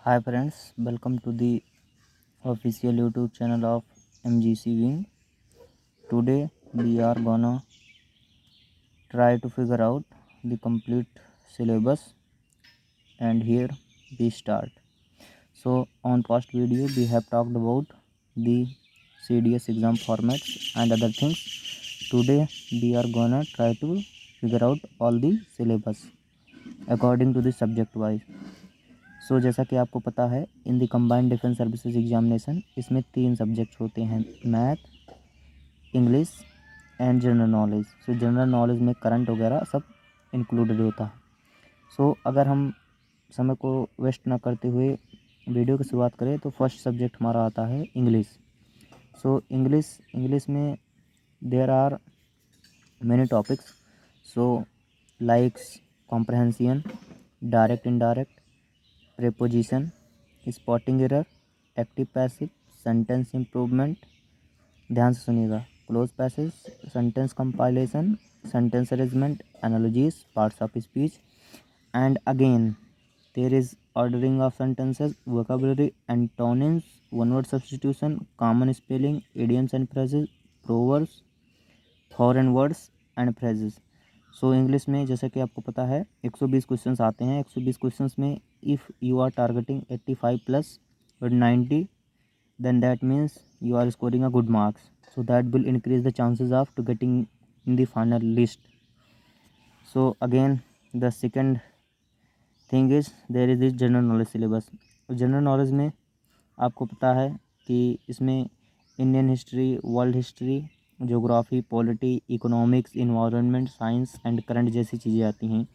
Hi friends, welcome to the official YouTube channel of MGC Wing. Today we are gonna try to figure out the complete syllabus, and here we start. So on past video we have talked about the CDS exam formats and other things. Today we are gonna try to figure out all the syllabus according to the subject wise. सो जैसा कि आपको पता है in the combined defence services examination इसमें 3 subjects होते हैं, math, English and general knowledge. So general knowledge में current वगैरह सब इंक्लूडेड होता है। सो अगर हम समय को वेस्ट ना करते हुए वीडियो की शुरुआत करें तो फर्स्ट सब्जेक्ट हमारा आता है इंग्लिश। सो इंग्लिश में there are many topics, so likes comprehension, direct indirect, preposition, spotting error, active passive, sentence improvement. ध्यान से सुनिएगा, close passage, sentence compilation, sentence arrangement, analogies, parts of speech, and again there is ordering of sentences, vocabulary, antonyms, one word substitution, common spelling, idioms and phrases, proverbs, foreign words and phrases. So English में जैसे कि आपको पता है 120 questions आते हैं। 120 questions में if you are targeting 85 plus 90, then that means you are scoring a good marks, so that will increase the chances of to getting in the final list. So again the second thing is there is this general knowledge syllabus. General knowledge में आपको पता है कि इसमें Indian history, world history, geography, polity, economics, environment science and current जैसी चीज़ें आती हैं।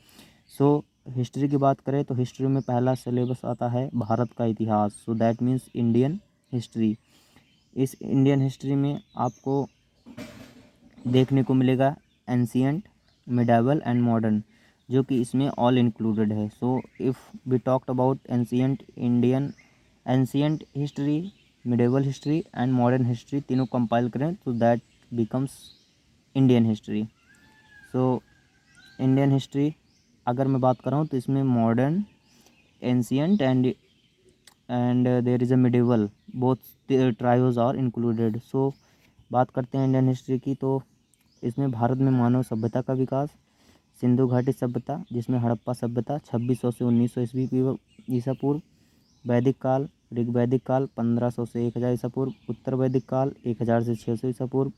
सो हिस्ट्री की बात करें तो हिस्ट्री में पहला सिलेबस आता है भारत का इतिहास, so that means Indian history. इस इंडियन हिस्ट्री में आपको देखने को मिलेगा एंशियंट, मिडाइवल एंड मॉडर्न, जो कि इसमें ऑल इंक्लूडेड है। So if we talked about ancient history, medieval history and modern history तीनों कंपाइल करें तो that becomes Indian history. So Indian history अगर मैं बात कर रहा हूँ तो इसमें modern, ancient and there is a medieval, both trios are included. So बात करते हैं इंडियन हिस्ट्री की, तो इसमें भारत में मानव सभ्यता का विकास, सिंधु घाटी सभ्यता जिसमें हड़प्पा सभ्यता 2600 से 1900 ईसा पूर्व, वैदिक काल, ऋग्वैदिक काल 1500 से 1000 ईसा पूर्व, उत्तर वैदिक काल 1000 से 600 ईसा पूर्व,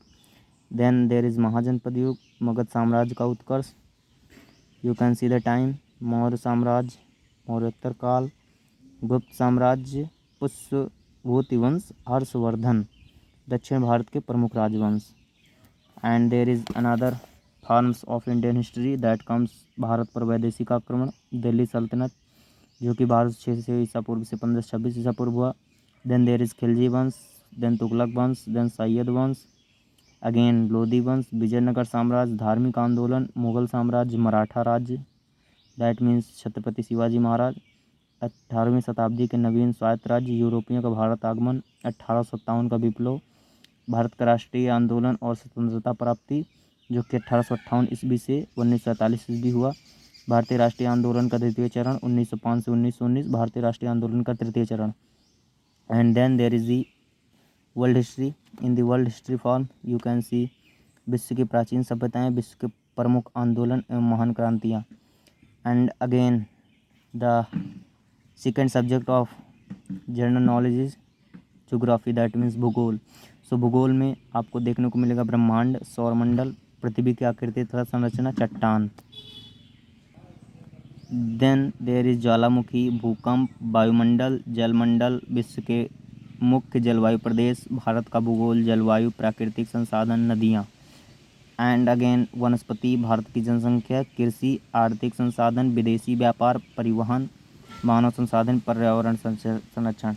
देन देयर इज़ महाजनपद युग, मगध साम्राज्य का उत्कर्ष, you can see the time, Maurya साम्राज्य, मौर्योत्तर काल, गुप्त साम्राज्य, पुष्यभूति वंश, हर्षवर्धन, दक्षिण भारत के प्रमुख राजवंश। And there is another forms of Indian history that comes Bharat पर वैदेशिक आक्रमण, दिल्ली सल्तनत जो कि 1206 ईसा पूर्व से 1526 ईसा पूर्व हुआ, देन देयर इज़ खिलजी वंश, देन तुगलक वंश, देन सैयद वंश, अगेन लोधी वंश, विजयनगर साम्राज्य, धार्मिक आंदोलन, मुगल साम्राज्य, मराठा राज्य दैट मीन्स छत्रपति शिवाजी महाराज, 18वीं शताब्दी के नवीन स्वायत्त राज्य, यूरोपियों का भारत आगमन, 1857 का विप्लव, भारत का राष्ट्रीय आंदोलन और स्वतंत्रता प्राप्ति जो कि 1858 ईस्वी से 1947 ईस्वी हुआ, भारतीय राष्ट्रीय आंदोलन का द्वितीय चरण 1905 से 1919, भारतीय राष्ट्रीय आंदोलन का तृतीय चरण। And then there is the world history. In the world history form you can see विश्व की प्राचीन सभ्यताएं, विश्व के प्रमुख आंदोलन एवं महान क्रांतियाँ। And again the second subject of general knowledge is geography that means भूगोल। सो भूगोल में आपको देखने को मिलेगा ब्रह्मांड, सौरमंडल, पृथ्वी की आकृति तथा संरचना, चट्टान। देन देयर इज ज्वालामुखी, भूकंप, वायुमंडल, जलमंडल, विश्व के मुख्य जलवायु प्रदेश, भारत का भूगोल, जलवायु, प्राकृतिक संसाधन, नदियाँ। एंड अगेन वनस्पति, भारत की जनसंख्या, कृषि, आर्थिक संसाधन, विदेशी व्यापार, परिवहन, मानव संसाधन, पर्यावरण संरक्षण।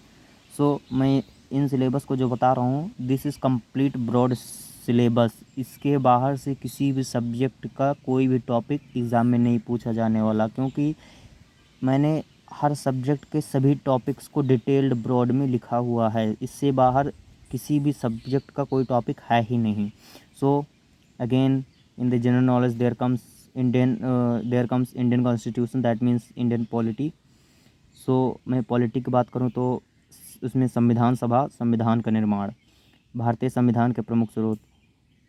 सो मैं इन सिलेबस को जो बता रहा हूँ this is complete broad syllabus. इसके बाहर से किसी भी सब्जेक्ट का कोई भी टॉपिक एग्ज़ाम में नहीं पूछा जाने वाला, क्योंकि मैंने हर सब्जेक्ट के सभी टॉपिक्स को डिटेल्ड ब्रॉड में लिखा हुआ है। इससे बाहर किसी भी सब्जेक्ट का कोई टॉपिक है ही नहीं। So again in the general knowledge there comes Indian constitution that means Indian polity. मैं पॉलिटी की बात करूँ तो उसमें संविधान सभा, संविधान का निर्माण, भारतीय संविधान के प्रमुख स्रोत,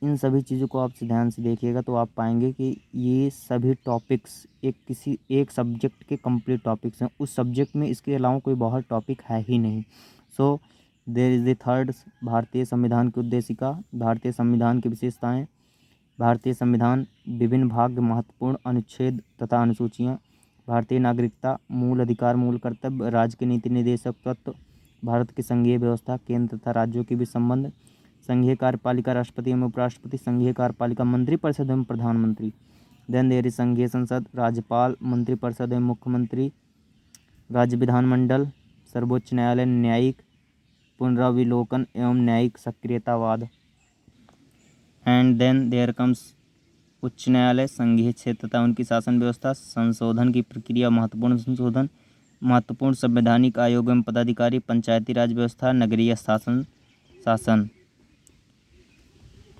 इन सभी चीज़ों को आप ध्यान से देखिएगा तो आप पाएंगे कि ये सभी टॉपिक्स किसी एक सब्जेक्ट के कंप्लीट टॉपिक्स हैं। उस सब्जेक्ट में इसके अलावा कोई बहुत टॉपिक है ही नहीं। So there is the third, भारतीय संविधान की उद्देशिका, भारतीय संविधान की विशेषताएं, भारतीय संविधान, विभिन्न भाग, महत्वपूर्ण अनुच्छेद तथा अनुसूचियाँ, भारतीय नागरिकता, मूल अधिकार, मूल कर्तव्य, राज्य के नीति निर्देशक तत्व, भारत की संघीय व्यवस्था, केंद्र तथा राज्यों के बीच संबंध, संघीय कार्यपालिका, राष्ट्रपति एवं उपराष्ट्रपति, संघीय कार्यपालिका, मंत्रिपरिषद एवं प्रधानमंत्री, देन देयर इज संघीय संसद, राज्यपाल, मंत्रिपरिषद एवं मुख्यमंत्री, राज्य विधानमंडल, सर्वोच्च न्यायालय, न्यायिक पुनराविलोकन एवं न्यायिक सक्रियतावाद, एंड देन देयर कम्स उच्च न्यायालय, संघीय क्षेत्र तथा उनकी शासन व्यवस्था, संशोधन की प्रक्रिया, महत्वपूर्ण संशोधन, महत्वपूर्ण संवैधानिक आयोग एवं पदाधिकारी, पंचायती राज व्यवस्था, नगरीय शासन।